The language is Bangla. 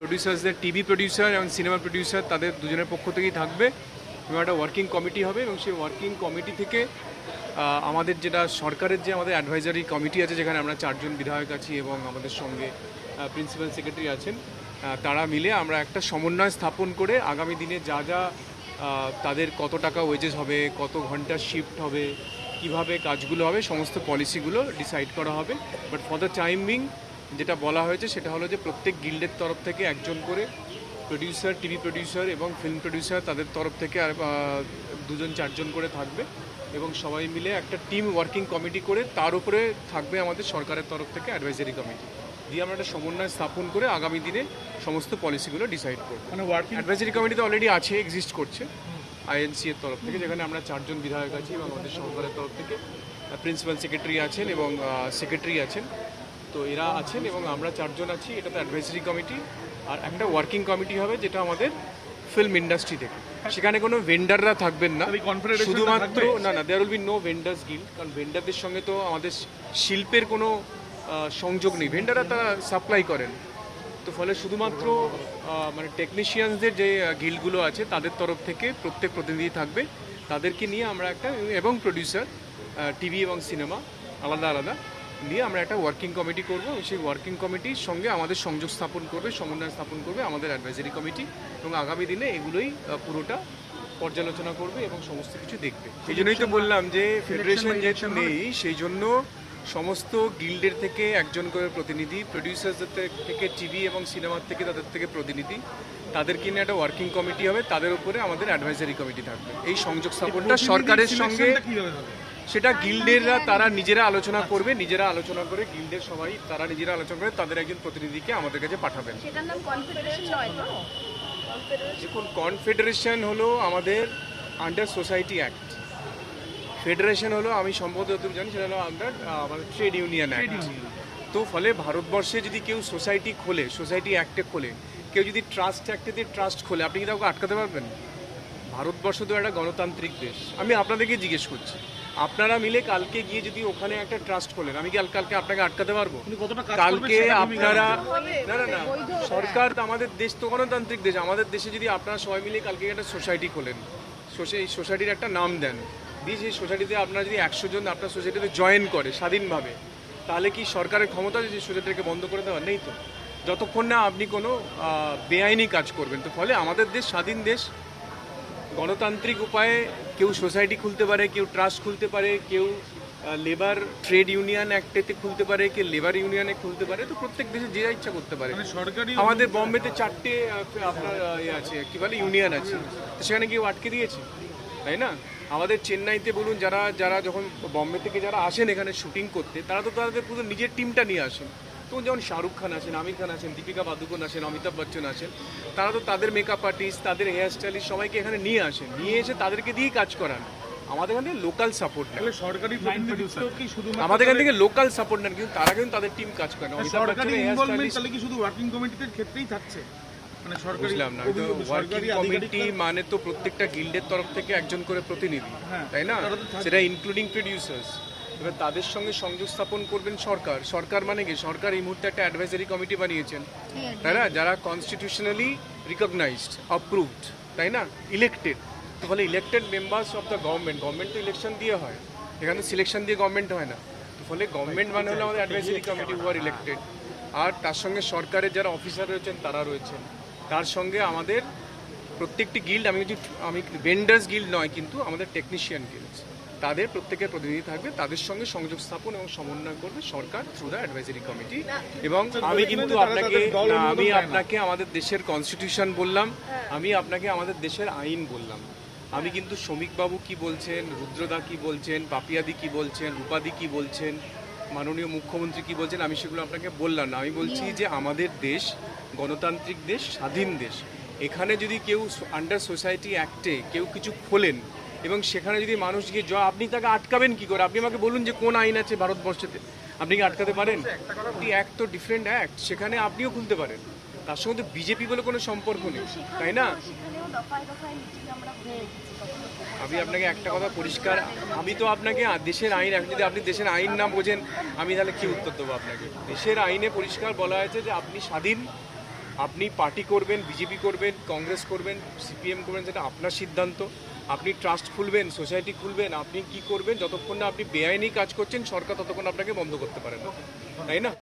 প্রডিউসার্সদের টিভি প্রডিউসার এবং সিনেমা প্রডিউসার তাদের দুজনের পক্ষ থেকেই থাকবে এবং একটা ওয়ার্কিং কমিটি হবে এবং সেই ওয়ার্কিং কমিটি থেকে আমাদের যেটা সরকারের যে আমাদের অ্যাডভাইজারি কমিটি আছে যেখানে আমরা 4 জন বিধায়ক আছি এবং আমাদের সঙ্গে প্রিন্সিপাল সেক্রেটারি আছেন, তারা মিলে আমরা একটা সমন্বয় স্থাপন করে আগামী দিনে যা যা তাদের কত টাকা ওয়েজেস হবে, কত ঘন্টা শিফট হবে, কিভাবে কাজগুলো হবে, সমস্ত পলিসিগুলো ডিসাইড করা হবে। But for the time being যেটা বলা হয়েছে সেটা হলো যে প্রত্যেক গিল্ডের তরফ থেকে একজন করে প্রডিউসার, টিভি প্রডিউসার এবং ফিল্ম প্রডিউসার তাদের তরফ থেকে আর 2-4 জন করে থাকবে এবং সবাই মিলে একটা টিম ওয়ার্কিং কমিটি করে তার উপরে থাকবে আমাদের সরকারের তরফ থেকে অ্যাডভাইজারি কমিটি দিয়ে আমরা একটা সমন্বয় স্থাপন করে আগামী দিনে সমস্ত পলিসিগুলো ডিসাইড করবো। মানে ওয়ার্কিং অ্যাডভাইজারি কমিটি তো অলরেডি আছে, এক্সিস্ট করছে আইএনসি এর তরফ থেকে, যেখানে আমরা 4 জন বিধায়ক আছি এবং আমাদের সরকারের তরফ থেকে প্রিন্সিপাল সেক্রেটারি আছেন এবং সেক্রেটারি আছেন, তো এরা আছেন এবং আমরা 4 জন আছি। এটা তো অ্যাডভাইজারি কমিটি আর একটা ওয়ার্কিং কমিটি হবে যেটা আমাদের ফিল্ম ইন্ডাস্ট্রি থেকে, সেখানে কোনো ভেন্ডাররা থাকবেন না, শুধুমাত্র না there will be no vendors guild, কারণ ভেন্ডারদের সঙ্গে তো আমাদের শিল্পের কোনো সংযোগ নেই, ভেন্ডাররা তারা সাপ্লাই করেন, তো ফলে শুধুমাত্র মানে টেকনিশিয়ানসদের যে গিল্ডগুলো আছে তাদের তরফ থেকে প্রত্যেক প্রতিনিধি থাকবে, তাদেরকে নিয়ে আমরা একটা এবং প্রডিউসার টিভি এবং সিনেমা আলাদা আলাদা নিয়ে আমরা একটা ওয়ার্কিং কমিটি করব। সেই ওয়ার্কিং কমিটির সঙ্গে আমাদের সংযোগ স্থাপন করবে, সমন্বয় স্থাপন করবে আমাদের অ্যাডভাইজারি কমিটি এবং আগামী দিনে এগুলোই পুরোটা পর্যালোচনা করবে এবং সমস্ত কিছু দেখবে। সেই জন্যই তো বললাম যে ফেডারেশন যেহেতু নেই সেই জন্য সমস্ত গিল্ডের থেকে একজন করে প্রতিনিধি, প্রডিউসার্সদের থেকে টিভি এবং সিনেমার থেকে তাদের থেকে প্রতিনিধি, তাদেরকে নিয়ে একটা ওয়ার্কিং কমিটি হবে, তাদের উপরে আমাদের অ্যাডভাইজারি কমিটি থাকবে। এই সংযোগ স্থাপনটা সরকারের সঙ্গে সেটা গিল্ডেররা তারা নিজেরা আলোচনা করবে, নিজেরা আলোচনা করে গিল্ডের সবাই তারা নিজেরা আলোচনা করে তাদের একজন প্রতিনিধিকে আমাদের কাছে পাঠাবেন। দেখুন, কনফেডারেশন হলো আমাদের আন্ডার সোসাইটি অ্যাক্ট, ফেডারেশন হলো আমি সম্ভবত যতটুকু জানি সেটা হলো আন্ডার আমাদের ট্রেড ইউনিয়ন অ্যাক্ট। তো ফলে ভারতবর্ষে যদি কেউ সোসাইটি খোলে, সোসাইটি অ্যাক্টে খোলে, কেউ যদি ট্রাস্ট অ্যাক্টে দিয়ে ট্রাস্ট খোলে, আপনি কি তাকে আটকাতে পারবেন? ভারতবর্ষ তো একটা গণতান্ত্রিক দেশ। আমি আপনাদেরকে জিজ্ঞেস করছি, আপনারা মিলে কালকে গিয়ে যদি ওখানে একটা ট্রাস্ট খোলেন, আমি কি কালকে আপনাকে আটকাতে পারবো? কালকে আপনারা না না না সরকার তো, আমাদের দেশ তো গণতান্ত্রিক দেশ, আমাদের দেশে যদি আপনারা সবাই মিলে কালকে একটা সোসাইটি খোলেন, এই সোসাইটির একটা নাম দেন, দিয়ে সেই সোসাইটিতে আপনারা যদি 100 জন আপনার সোসাইটিতে জয়েন করে স্বাধীনভাবে, তাহলে কি সরকারের ক্ষমতা যে সোসাইটিকে বন্ধ করে দেওয়া? নেই তো, যতক্ষণ না আপনি কোনো বেআইনি কাজ করবেন। তো ফলে আমাদের দেশ স্বাধীন দেশ, গণতান্ত্রিক উপায়ে কেউ সোসাইটি খুলতে পারে, কেউ ট্রাস্ট খুলতে পারে, কেউ লেবার ট্রেড ইউনিয়ন অ্যাক্টেতে খুলতে পারে, কেউ লেবার ইউনিয়নে খুলতে পারে, তো প্রত্যেক দেশে যে ইচ্ছা করতে পারে। আমাদের বম্বেতে 4টে আপনার আছে কি বলে ইউনিয়ন আছে, তো সেখানে কেউ আটকে দিয়েছে, তাই না? আমাদের চেন্নাইতে বলুন, যারা যারা যখন বম্বে থেকে যারা আসেন এখানে শুটিং করতে, তারা তো তাদের পুরো নিজের টিমটা নিয়ে আসেন। তো যেমন শাহরুখ খান আছেন, আমির খান আছেন, দীপিকা পাদুকোন আছেন, অমিতাভ বচ্চন আছেন, তারা তো তাদের মেকআপ আর্টিস্ট, তাদের হেয়ার স্টাইলিস্ট সবাইকে এখানে নিয়ে আসেন, নিয়ে এসে তাদেরকে দিয়েই কাজ করান। আমাদের এখান থেকে লোকাল সাপোর্ট নেন, সরকারি আমাদের এখান থেকে লোকাল সাপোর্ট নেন, কিন্তু তারা কিন্তু তাদের টিম কাজ করেন। অমিতাভ বচ্চন শুধু ওয়ার্কিং কমিটির ক্ষেত্রেই থাকছে, বুঝলাম না। তো ওয়ার্কিং কমিটি মানে তো প্রত্যেকটা গিল্ডের তরফ থেকে একজন করে প্রতিনিধি, তাই না? সেটা ইনক্লুডিং প্রডিউসার্স। এবার তাদের সঙ্গে সংযোগ স্থাপন করবেন সরকার। সরকার মানে কি? সরকার এই মুহূর্তে একটা অ্যাডভাইজারি কমিটি বানিয়েছেন, তাই না? যারা কনস্টিটিউশনালি রিকগনাইজড, অ্যাপ্রুভড, তাই না, ইলেক্টেড। তো ফলে elected members of the government, government তো ইলেকশন দিয়ে হয়, এখানে সিলেকশন দিয়ে গভর্নমেন্ট হয় না। তো ফলে গভর্নমেন্ট মানে হলো আমাদের অ্যাডভাইজারি কমিটি হু আর ইলেক্টেড, আর তার সঙ্গে সরকারের যারা অফিসার রয়েছেন তারা রয়েছেন, তার সঙ্গে আমাদের প্রত্যেকটি গিল্ড, আমি ভেন্ডার্স গিল্ড নয়, কিন্তু আমাদের টেকনিশিয়ান গিল্ড, তাদের প্রত্যেকের প্রতিনিধি থাকবে, তাদের সঙ্গে সংযোগ স্থাপন এবং সমন্বয় করবে সরকার থ্রু দ্য অ্যাডভাইজারি কমিটি। এবং আমি কিন্তু আপনাকে আমাদের দেশের কনস্টিটিউশন বললাম, আমি আপনাকে আমাদের দেশের আইন বললাম। আমি কিন্তু শ্রমিকবাবু কি বলছেন, রুদ্রদা কি বলছেন, পাপিয়াদি কি বলছেন, রূপাদি কি বলছেন, মাননীয় মুখ্যমন্ত্রী কি বলছেন, আমি সেগুলো আপনাকে বললাম না। আমি বলছি যে আমাদের দেশ গণতান্ত্রিক দেশ, স্বাধীন দেশ, এখানে যদি কেউ আন্ডার সোসাইটি অ্যাক্টে কেউ কিছু খোলেন এবং সেখানে যদি মানুষ গিয়ে আপনি তাকে আটকাবেন কি করে? আপনি আমাকে বলুন যে কোন আইন আছে ভারতবর্ষেতে, আপনি কি আটকাতে পারেন? অ্যাক্ট তো ডিফারেন্ট অ্যাক্ট, সেখানে আপনিও খুলতে পারেন, তার সঙ্গে তো বিজেপি বলে কোনো সম্পর্ক নেই, তাই না? আমি আপনাকে একটা কথা পরিষ্কার, আমি তো আপনাকে দেশের আইন, এখন যদি আপনি দেশের আইন না বোঝেন আমি তাহলে কি উত্তর দেবো আপনাকে? দেশের আইনে পরিষ্কার বলা হয়েছে যে আপনি স্বাধীন, আপনি পার্টি করবেন, বিজেপি করবেন, কংগ্রেস করবেন, সিপিএম করবেন, সেটা আপনার সিদ্ধান্ত। আপনি ট্রাস্ট খুলবেন, সোসাইটি খুলবেন, আপনি কি করবেন, যতক্ষণ না আপনি বেআইনি কাজ করছেন সরকার ততক্ষণ আপনাকে বন্ধ করতে পারে না, তাই না?